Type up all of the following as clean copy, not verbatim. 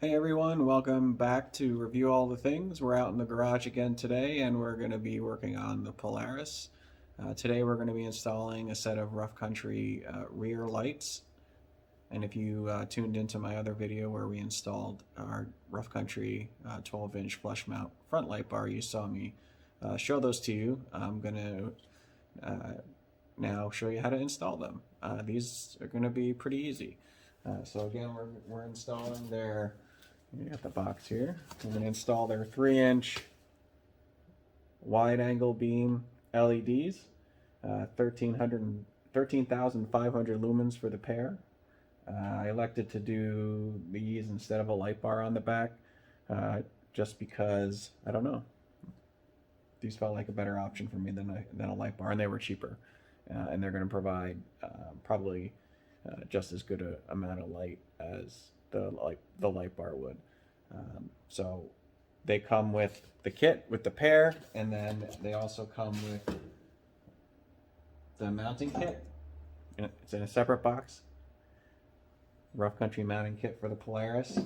Hey everyone, welcome back to Review All the Things. We're out in the garage again today and we're going to be working on the Polaris. Today we're going to be installing a set of Rough Country rear lights. And if you tuned into my other video where we installed our Rough Country 12-inch flush mount front light bar, you saw me show those to you. I'm going to now show you how to install them. These are going to be pretty easy. So again, we're installing their, you got the box here. We're going to install their 3-inch wide angle beam LEDs, 13,500 lumens for the pair. I elected to do these instead of a light bar on the back, just because, I don't know, these felt like a better option for me than a light bar, and they were cheaper. And they're going to provide probably just as good a amount of light as the light bar would. So they come with the kit with the pair, and then they also come with the mounting kit. It's in a separate box. Rough Country mounting kit for the Polaris,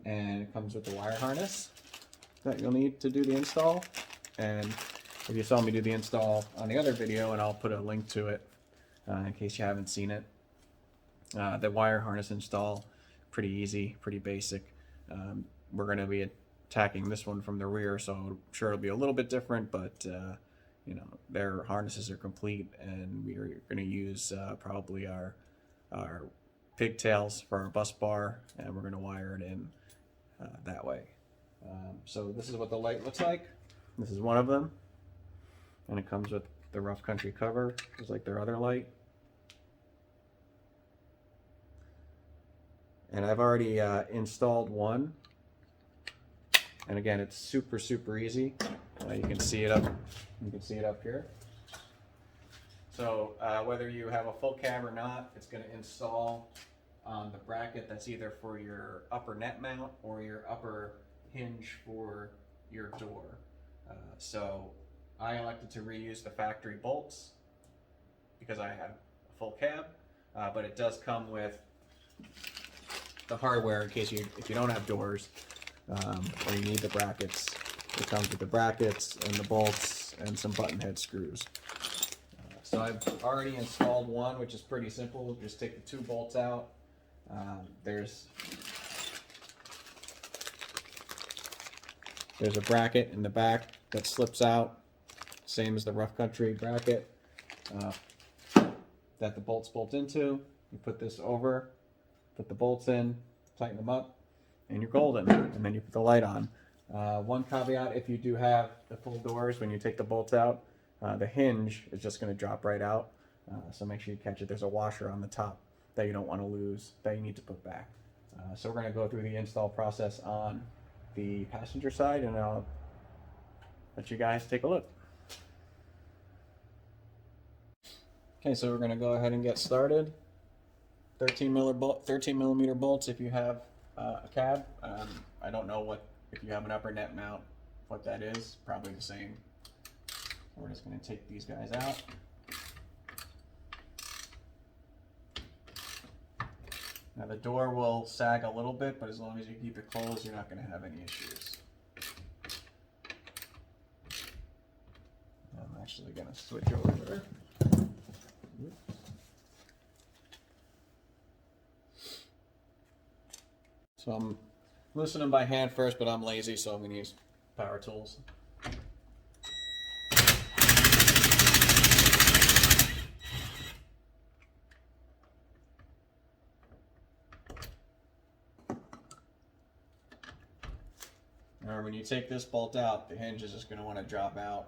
and it comes with the wire harness that you'll need to do the install. And if you saw me do the install on the other video, and I'll put a link to it in case you haven't seen it. The wire harness install, pretty easy, pretty basic. We're going to be attacking this one from the rear, so I'm sure it'll be a little bit different, but you know, their harnesses are complete, and we're going to use probably our pigtails for our bus bar, and we're going to wire it in that way. So this is what the light looks like. This is one of them, and it comes with the Rough Country cover, just like their other light. And I've already installed one, and again, it's super easy. You can see it up. You can see it up here. So whether you have a full cab or not, it's going to install on the bracket that's either for your upper net mount or your upper hinge for your door. So I elected to reuse the factory bolts because I have a full cab, but it does come with the hardware in case if you don't have doors or you need the brackets. It comes with the brackets and the bolts and some button head screws. So I've already installed one, which is pretty simple. Just take the 2 bolts out. There's a bracket in the back that slips out, same as the Rough Country bracket that the bolts bolt into. You put this over, put the bolts in, tighten them up, and you're golden. And then you put the light on. One caveat, if you do have the full doors, when you take the bolts out, the hinge is just going to drop right out. So make sure you catch it. There's a washer on the top that you don't want to lose, that you need to put back. So we're going to go through the install process on the passenger side, and I'll let you guys take a look. Okay, so we're going to go ahead and get started. 13 millimeter bolts if you have a cab. I don't know if you have an upper net mount, what that is. Probably the same. We're just going to take these guys out. Now the door will sag a little bit, but as long as you keep it closed, you're not going to have any issues. I'm actually going to switch over. So I'm loosening them by hand first, but I'm lazy, so I'm going to use power tools. Now, when you take this bolt out, the hinge is just going to want to drop out.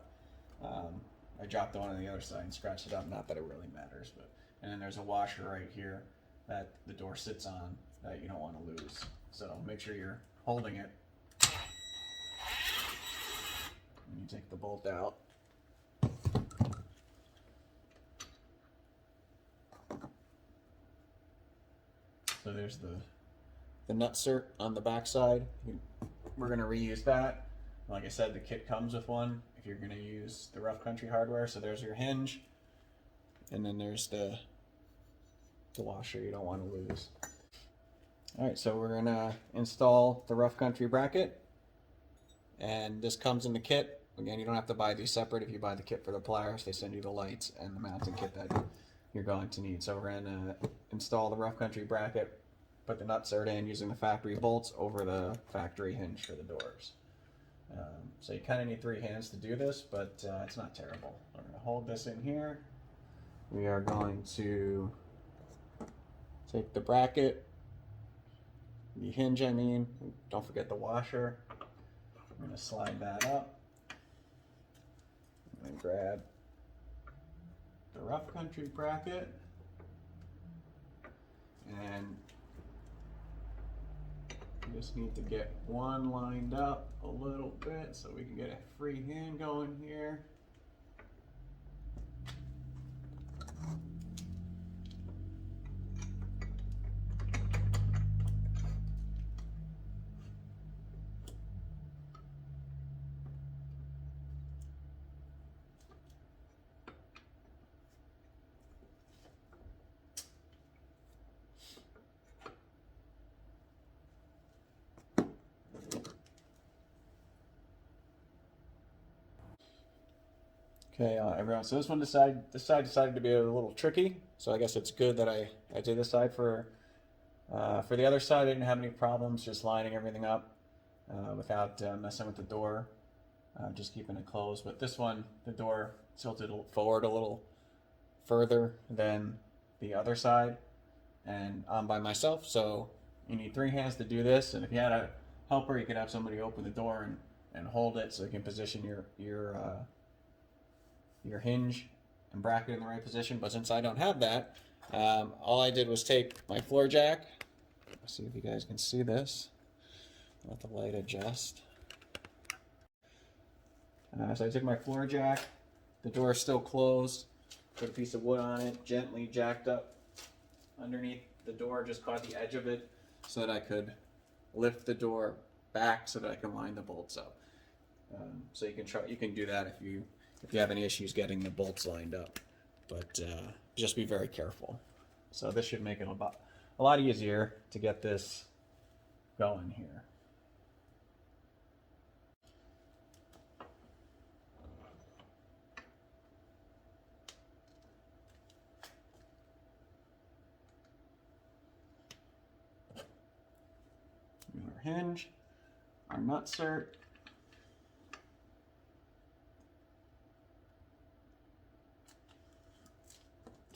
I dropped the one on the other side and scratched it up. Not that it really matters, but and then there's a washer right here that the door sits on that you don't want to lose. So make sure you're holding it when you take the bolt out. So there's the nutsert on the back side. We're going to reuse that. Like I said, the kit comes with one if you're going to use the Rough Country hardware. So there's your hinge, and then there's the washer you don't want to lose. All right, so we're gonna install the rough country bracket, and this comes in the kit. Again, you don't have to buy these separate. If you buy the kit for the Polaris, they send you the lights and the mounting kit that you're going to need. So we're gonna install the rough country bracket, put the nutcert in using the factory bolts over the factory hinge for the doors. So you kind of need 3 hands to do this, but it's not terrible. We're gonna hold this in here. We are going to take the bracket, the hinge I mean, don't forget the washer. I'm going to slide that up and grab the rough country bracket, and we just need to get one lined up a little bit so we can get a free hand going here. Okay, everyone. So this side decided to be a little tricky. So I guess it's good that I did this side for the other side. I didn't have any problems just lining everything up without messing with the door, just keeping it closed. But this one, the door tilted forward a little further than the other side, and I'm by myself. So you need 3 hands to do this. And if you had a helper, you could have somebody open the door and hold it so you can position your hinge and bracket in the right position. But since I don't have that, all I did was take my floor jack. Let's see if you guys can see this. Let the light adjust. So I took my floor jack. The door is still closed. Put a piece of wood on it, gently jacked up underneath the door, just caught the edge of it so that I could lift the door back so that I can line the bolts up. So you can do that if you have any issues getting the bolts lined up, but just be very careful. So this should make it a lot easier to get this going here. Our hinge, our nutcert.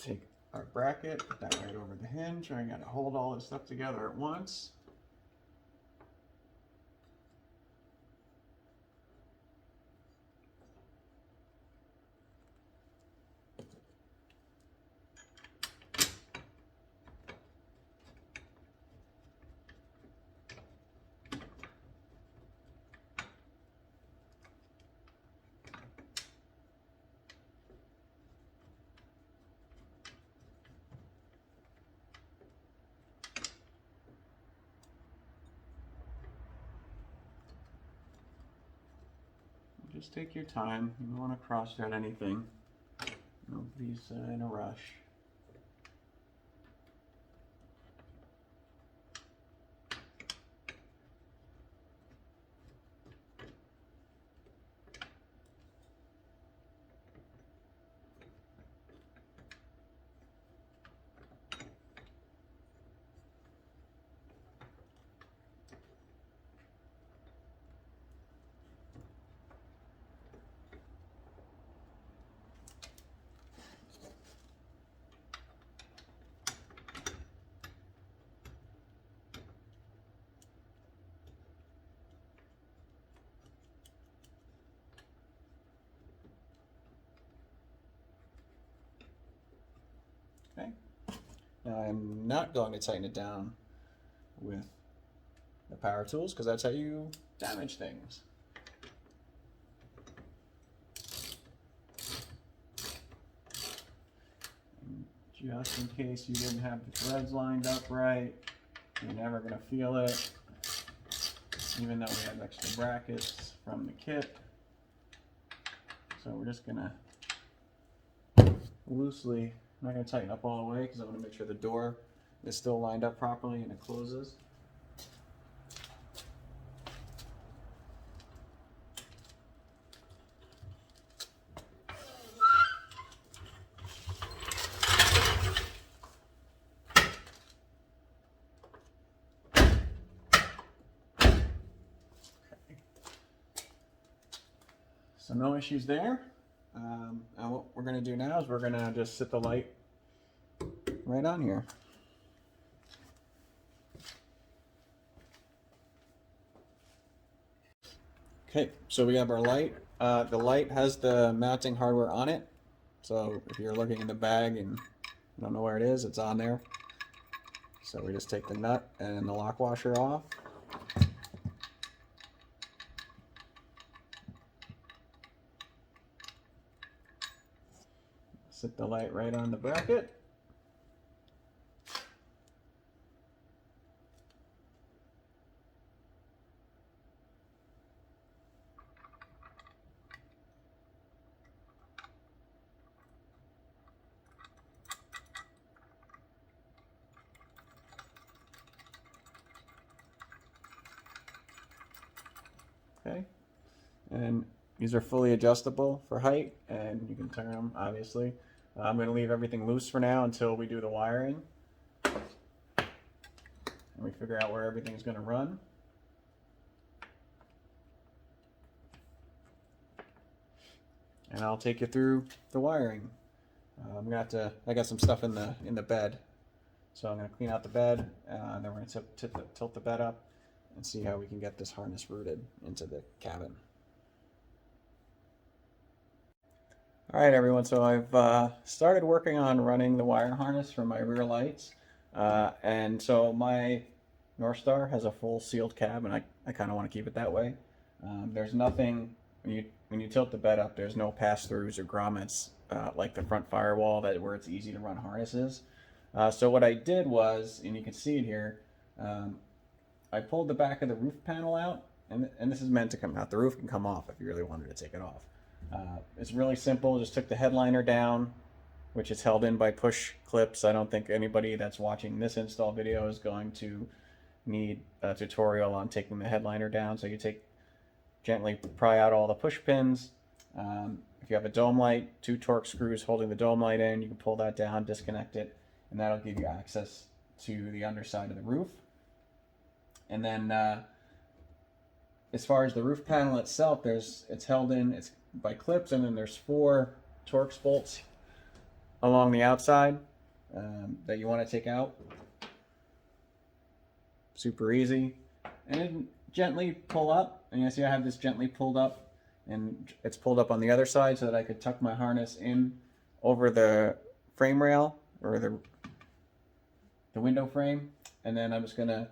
Take our bracket, put that right over the hinge. I gotta hold all this stuff together at once. Just take your time. You don't want to cross thread anything. Nobody's in a rush. Okay. Now I'm not going to tighten it down with the power tools because that's how you damage things. And just in case you didn't have the threads lined up right, you're never going to feel it, even though we have extra brackets from the kit. So we're just going to loosely, I'm not going to tighten up all the way because I want to make sure the door is still lined up properly and it closes. So no issues there. And what we're going to do now is we're going to just sit the light right on here. Okay, so we have our light. The light has the mounting hardware on it. So if you're looking in the bag and you don't know where it is, it's on there. So we just take the nut and the lock washer off. Sit the light right on the bracket. Okay, and these are fully adjustable for height, and you can turn them, obviously. I'm going to leave everything loose for now until we do the wiring. And we figure out where everything's going to run. And I'll take you through the wiring. I got some stuff in the bed. So I'm going to clean out the bed, and then we're going to tilt the bed up and see how we can get this harness routed into the cabin. All right, everyone, so I've started working on running the wire harness for my rear lights. And so my North Star has a full sealed cab, and I kind of want to keep it that way. There's nothing, when you tilt the bed up, there's no pass-throughs or grommets like the front firewall where it's easy to run harnesses. So what I did was, and you can see it here, I pulled the back of the roof panel out, and this is meant to come out. The roof can come off if you really wanted to take it off. It's really simple. Just took the headliner down, which is held in by push clips. I don't think anybody that's watching this install video is going to need a tutorial on taking the headliner down. So you gently pry out all the push pins. If you have a dome light, 2 Torx screws holding the dome light in, you can pull that down, disconnect it, and that'll give you access to the underside of the roof. And then as far as the roof panel itself, it's held in by clips, and then there's 4 Torx bolts along the outside that you want to take out. Super easy. And then gently pull up, and you see I have this gently pulled up, and it's pulled up on the other side so that I could tuck my harness in over the frame rail or the window frame. And then I'm just going to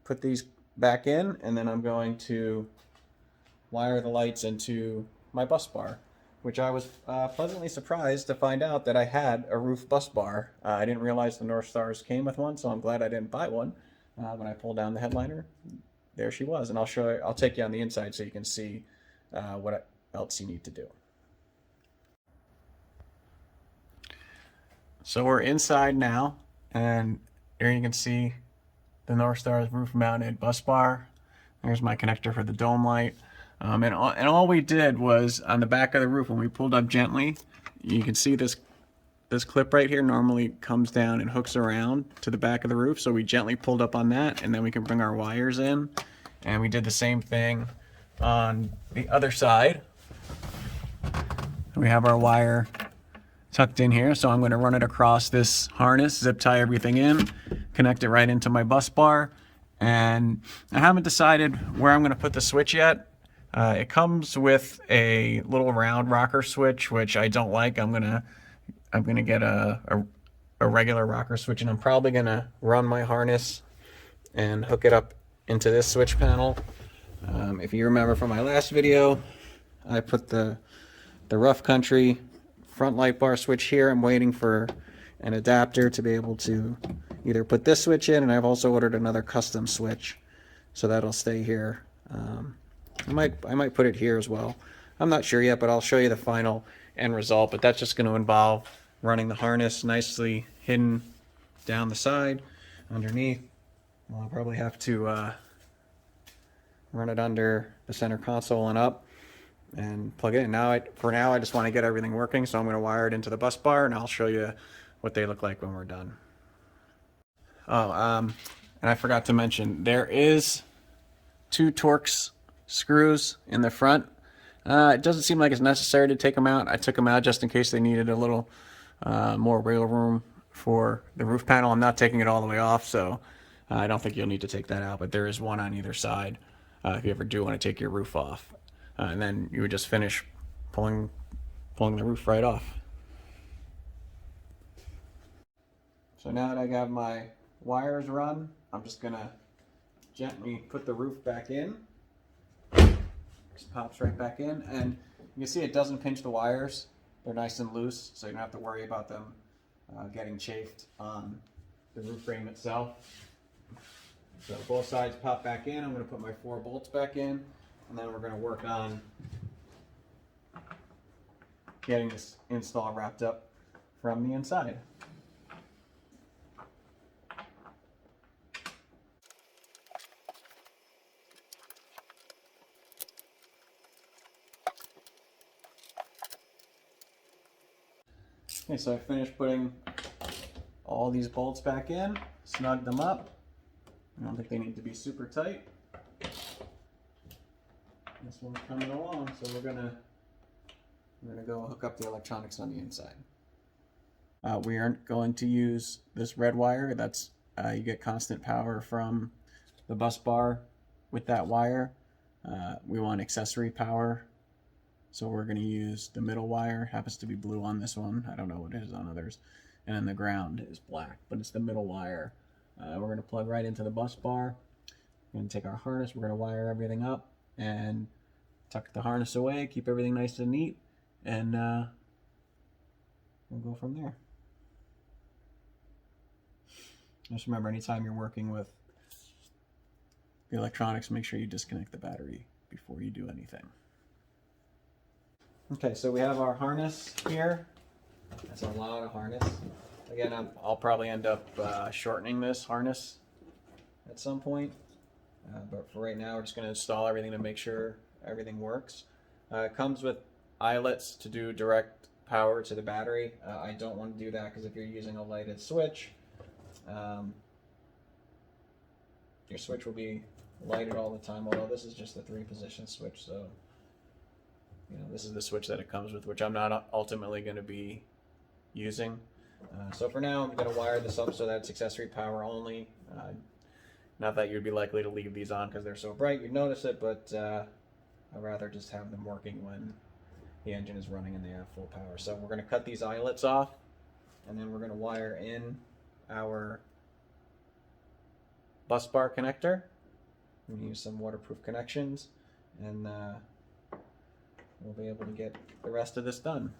put these back in, and then I'm going to wire the lights into my bus bar, which I was pleasantly surprised to find out that I had a roof bus bar. I didn't realize the North Stars came with one, so I'm glad I didn't buy one. When I pulled down the headliner, there she was, and I'll take you on the inside so you can see what else you need to do. So we're inside now, and here you can see the North Star's roof-mounted bus bar. There's my connector for the dome light. And all we did was on the back of the roof, when we pulled up gently, you can see this clip right here normally comes down and hooks around to the back of the roof. So we gently pulled up on that, and then we can bring our wires in. And we did the same thing on the other side. We have our wire tucked in here, so I'm going to run it across this harness, zip tie everything in, connect it right into my bus bar. And I haven't decided where I'm going to put the switch yet. It comes with a little round rocker switch, which I don't like. I'm gonna get a regular rocker switch, and I'm probably gonna run my harness and hook it up into this switch panel. If you remember from my last video, I put the Rough Country front light bar switch here. I'm waiting for an adapter to be able to either put this switch in, and I've also ordered another custom switch, so that'll stay here. I might put it here as well. I'm not sure yet, but I'll show you the final end result. But that's just going to involve running the harness nicely hidden down the side, underneath. Well, I'll probably have to run it under the center console and up and plug it in. For now, I just want to get everything working, so I'm going to wire it into the bus bar, and I'll show you what they look like when we're done. And I forgot to mention, there is 2 Torx screws in the front. It doesn't seem like it's necessary to take them out. I took them out just in case they needed a little more wiggle room for the roof panel. I'm not taking it all the way off, so I don't think you'll need to take that out, but there is one on either side if you ever do want to take your roof off. And then you would just finish pulling the roof right off. So now that I got my wires run, I'm just gonna gently put the roof back in. Just pops right back in, and you can see it doesn't pinch the wires. They're nice and loose, so you don't have to worry about them getting chafed on the roof frame itself. So both sides pop back in. I'm going to put my 4 bolts back in, and then we're going to work on getting this install wrapped up from the inside. Okay, so I finished putting all these bolts back in, snugged them up. I don't think they need to be super tight. This one's coming along, so we're gonna go hook up the electronics on the inside. We aren't going to use this red wire. That's you get constant power from the bus bar with that wire. We want accessory power, so we're going to use the middle wire. It happens to be blue on this one. I don't know what it is on others. And then the ground is black, but it's the middle wire. We're going to plug right into the bus bar. We're going to take our harness. We're going to wire everything up and tuck the harness away, keep everything nice and neat, and we'll go from there. Just remember, anytime you're working with the electronics, make sure you disconnect the battery before you do anything. Okay, so we have our harness here. That's a lot of harness. Again, I'll probably end up shortening this harness at some point. But for right now, we're just going to install everything to make sure everything works. It comes with eyelets to do direct power to the battery. I don't want to do that because if you're using a lighted switch, your switch will be lighted all the time, although this is just a 3-position switch, so this is the switch that it comes with, which I'm not ultimately going to be using. So for now, I'm going to wire this up so that it's accessory power only. Not that you'd be likely to leave these on because they're so bright you'd notice it, but I'd rather just have them working when the engine is running and they have full power. So we're going to cut these eyelets off, and then we're going to wire in our bus bar connector. I'm going to use some waterproof connections, and we'll be able to get the rest of this done.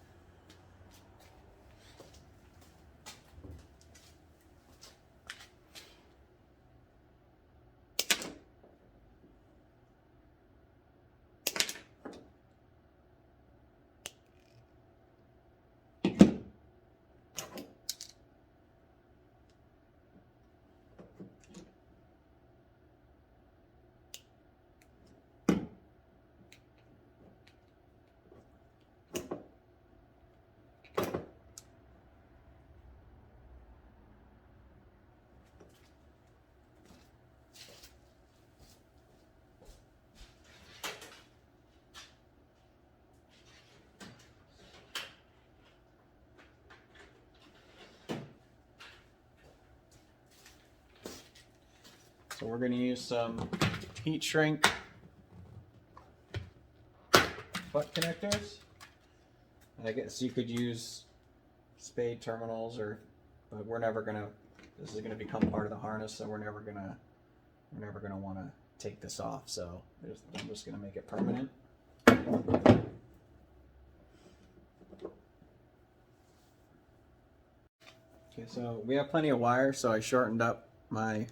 So we're going to use some heat shrink butt connectors. I guess you could use spade terminals, but we're never going to. This is going to become part of the harness, so we're never going to want to take this off. So I'm just going to make it permanent. Okay, so we have plenty of wire, so I shortened up my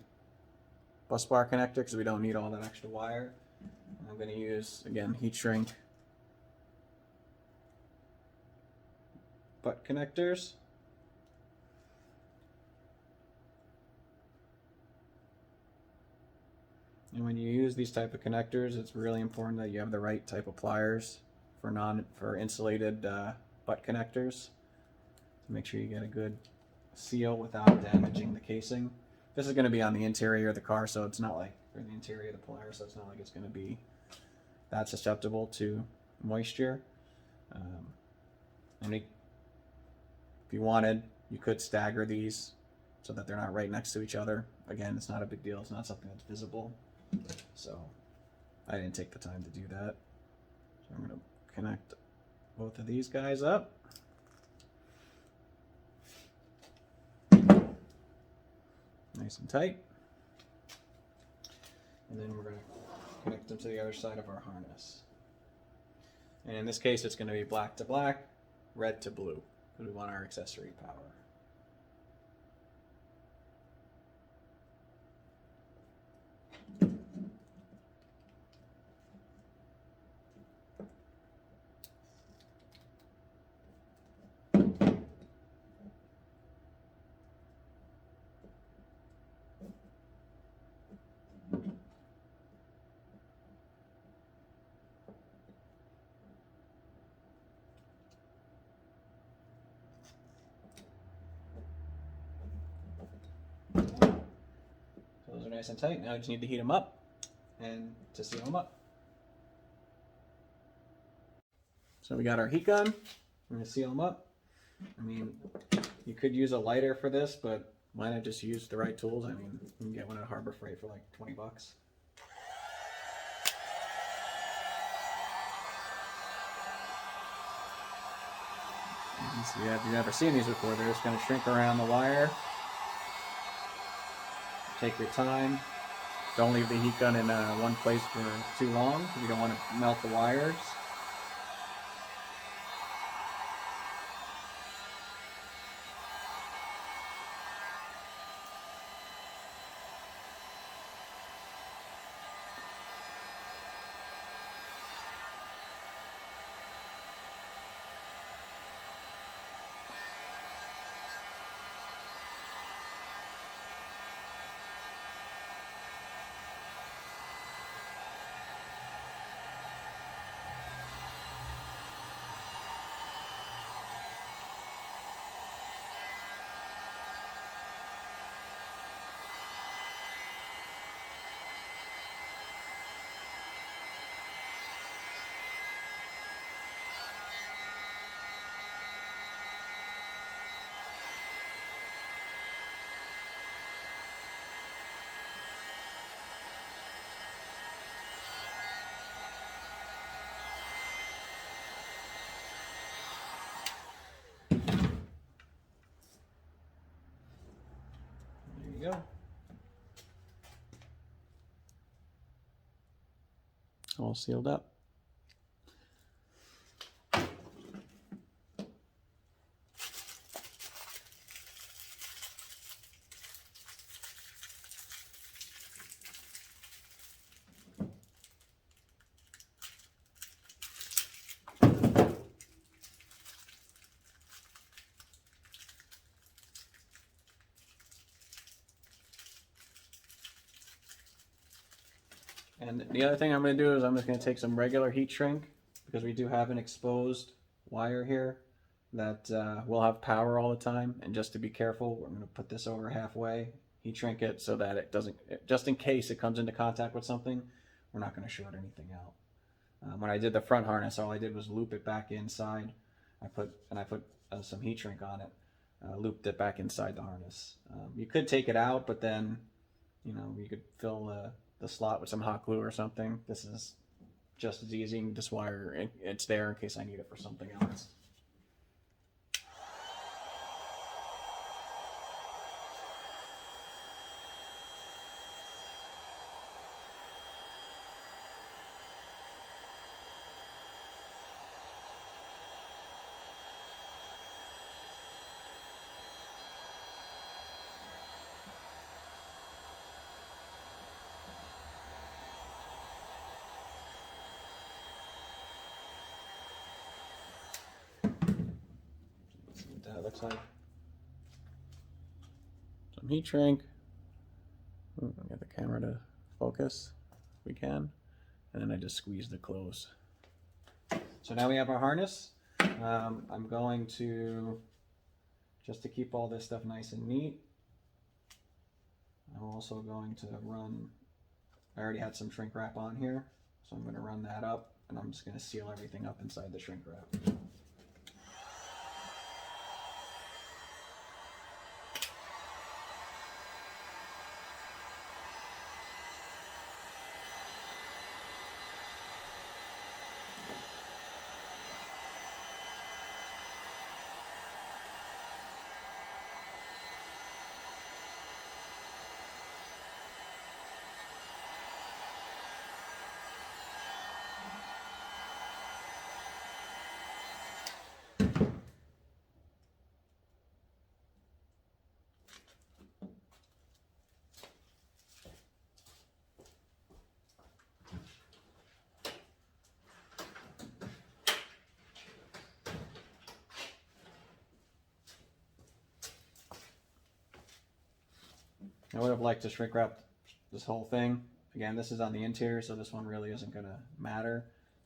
bus bar connector because we don't need all that extra wire. I'm going to use, again, heat shrink butt connectors. And when you use these type of connectors, it's really important that you have the right type of pliers for insulated butt connectors to make sure you get a good seal without damaging the casing. This is going to be on the interior of the car, so it's not like, or the interior of the Polaris, so it's not like it's going to be that susceptible to moisture. And if you wanted, you could stagger these so that they're not right next to each other. Again, it's not a big deal. It's not something that's visible. So I didn't take the time to do that. So I'm going to connect both of these guys up. Nice and tight. And then we're going to connect them to the other side of our harness. And in this case, it's going to be black to black, red to blue, because we want our accessory power. Those are nice and tight. Now I just need to heat them up and to seal them up. So we got our heat gun. I'm going to seal them up. I mean, you could use a lighter for this, but why not just use the right tools? I mean, you can get one at Harbor Freight for like 20 bucks. So if you've never seen these before, they're just going to shrink around the wire. Take your time. Don't leave the heat gun in one place for too long. You don't want to melt the wires. There you go. All sealed up. And the other thing I'm going to do is I'm just going to take some regular heat shrink, because we do have an exposed wire here that will have power all the time. And just to be careful, we're going to put this over halfway, heat shrink it so that it doesn't, just in case it comes into contact with something, we're not going to short anything out. When I did the front harness, all I did was loop it back inside. I put some heat shrink on it, looped it back inside the harness. You could take it out, but then, you know, you could fill the slot with some hot glue or something. This is just as easy. This wire, it's there in case I need it for something else. That looks like some heat shrink. Get the camera to focus if we can, and then I just squeeze it close. So now we have our harness. I'm going to, just to keep all this stuff nice and neat, I'm also going to run, I already had some shrink wrap on here, so I'm going to run that up and I'm just going to seal everything up inside the shrink wrap. I would have liked to shrink wrap this whole thing. Again, this is on the interior, so this one really isn't going to matter.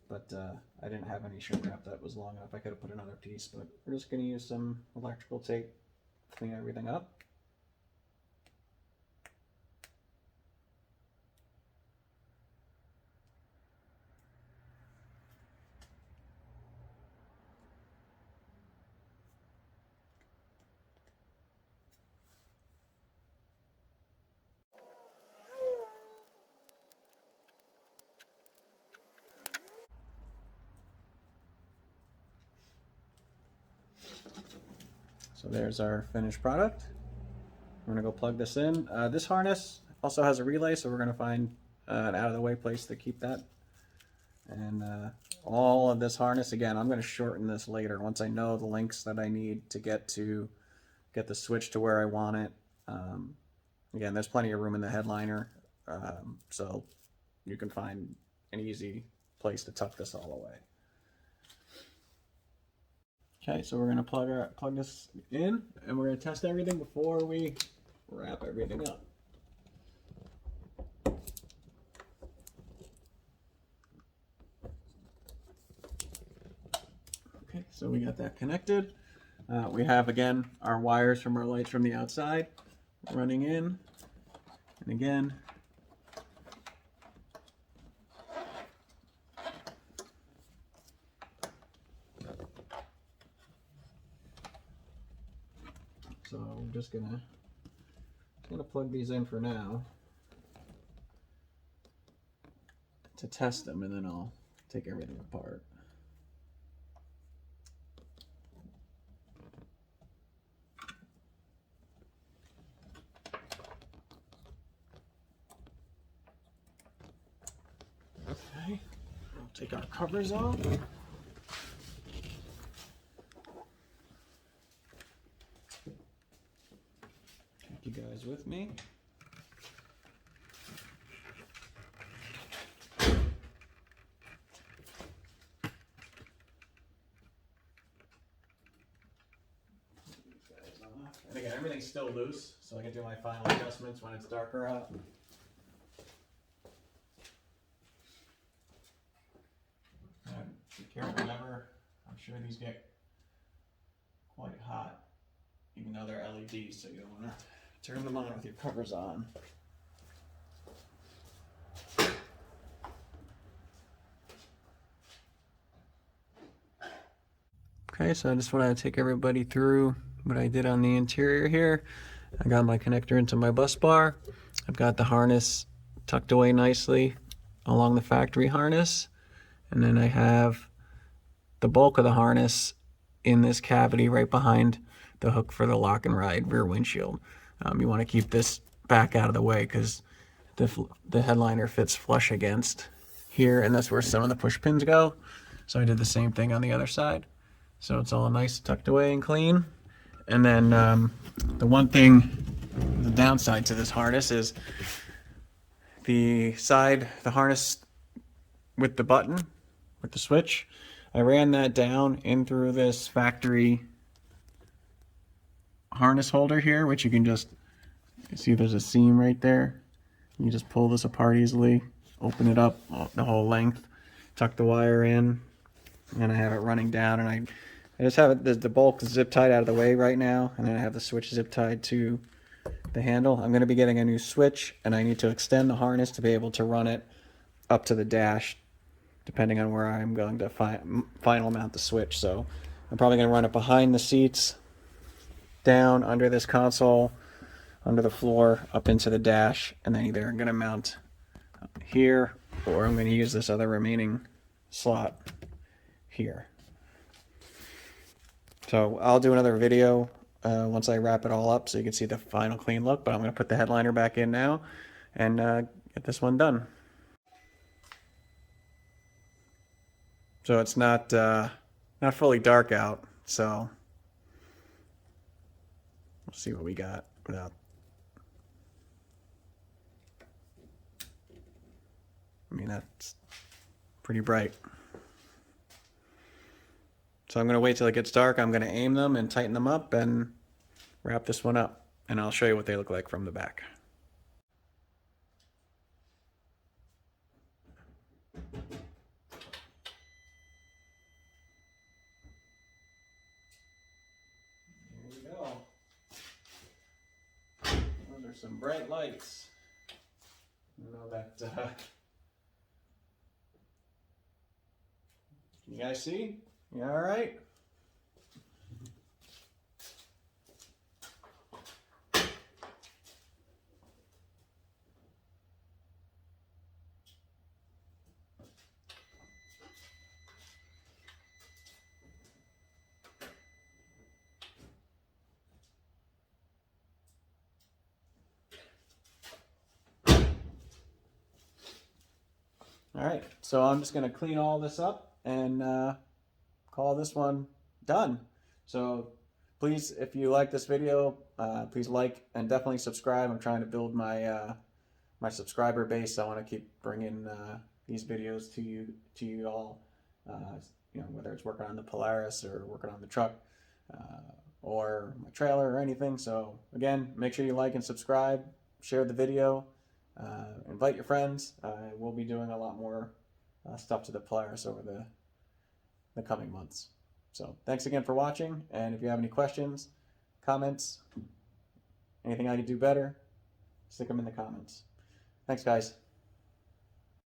But I didn't have any shrink wrap that was long enough. I could have put another piece, but we're just going to use some electrical tape to clean everything up. So there's our finished product. I'm gonna go plug this in. This harness also has a relay, so we're gonna find an out-of-the-way place to keep that. And all of this harness, again, I'm gonna shorten this later once I know the links that I need to get the switch to where I want it. Again, there's plenty of room in the headliner, so you can find an easy place to tuck this all away. Okay, so we're gonna plug this in, and we're gonna test everything before we wrap everything up. Okay, so we got that connected. We have, again, our wires from our lights from the outside running in, and again, so I'm just gonna plug these in for now to test them, and then I'll take everything apart. Okay, I'll take our covers off. You guys with me? And again, everything's still loose, so I can do my final adjustments when it's darker out. And be careful, never. I'm sure these get quite hot, even though they're LEDs, so you don't want to turn them on with your covers on. Okay, so I just want to take everybody through what I did on the interior here. I got my connector into my bus bar. I've got the harness tucked away nicely along the factory harness. And then I have the bulk of the harness in this cavity right behind the hook for the lock and ride rear windshield. You want to keep this back out of the way because the headliner fits flush against here, and that's where some of the push pins go. So I did the same thing on the other side. So it's all nice, tucked away and clean. And then the one thing, the downside to this harness is the harness with the button, with the switch. I ran that down in through this factory harness holder here, which you can just see there's a seam right there. You just pull this apart easily, open it up the whole length, tuck the wire in, and I have it running down, and I just have it, the bulk zip tied out of the way right now, and then I have the switch zip tied to the handle. I'm going to be getting a new switch, and I need to extend the harness to be able to run it up to the dash depending on where I'm going to final mount the switch. So I'm probably going to run it behind the seats, down under this console, under the floor, up into the dash, and then either I'm going to mount here or I'm going to use this other remaining slot here. So I'll do another video once I wrap it all up so you can see the final clean look, but I'm going to put the headliner back in now and get this one done. So it's not fully dark out, so we'll see what we got without. I mean, that's pretty bright. So I'm going to wait till it gets dark. I'm going to aim them and tighten them up and wrap this one up. And I'll show you what they look like from the back. There you go. Those are some bright lights. You know that. You guys see? You all right? All right, so I'm just going to clean all this up and call this one done. So please, if you like this video, please like and definitely subscribe. I'm trying to build my my subscriber base. I want to keep bringing these videos to you all. You know, whether it's working on the Polaris or working on the truck or my trailer or anything. So again, make sure you like and subscribe, share the video. Invite your friends. We'll be doing a lot more stuff to the Polaris over the coming months. So thanks again for watching, and if you have any questions, comments, anything I could do better, stick them in the comments. Thanks, guys.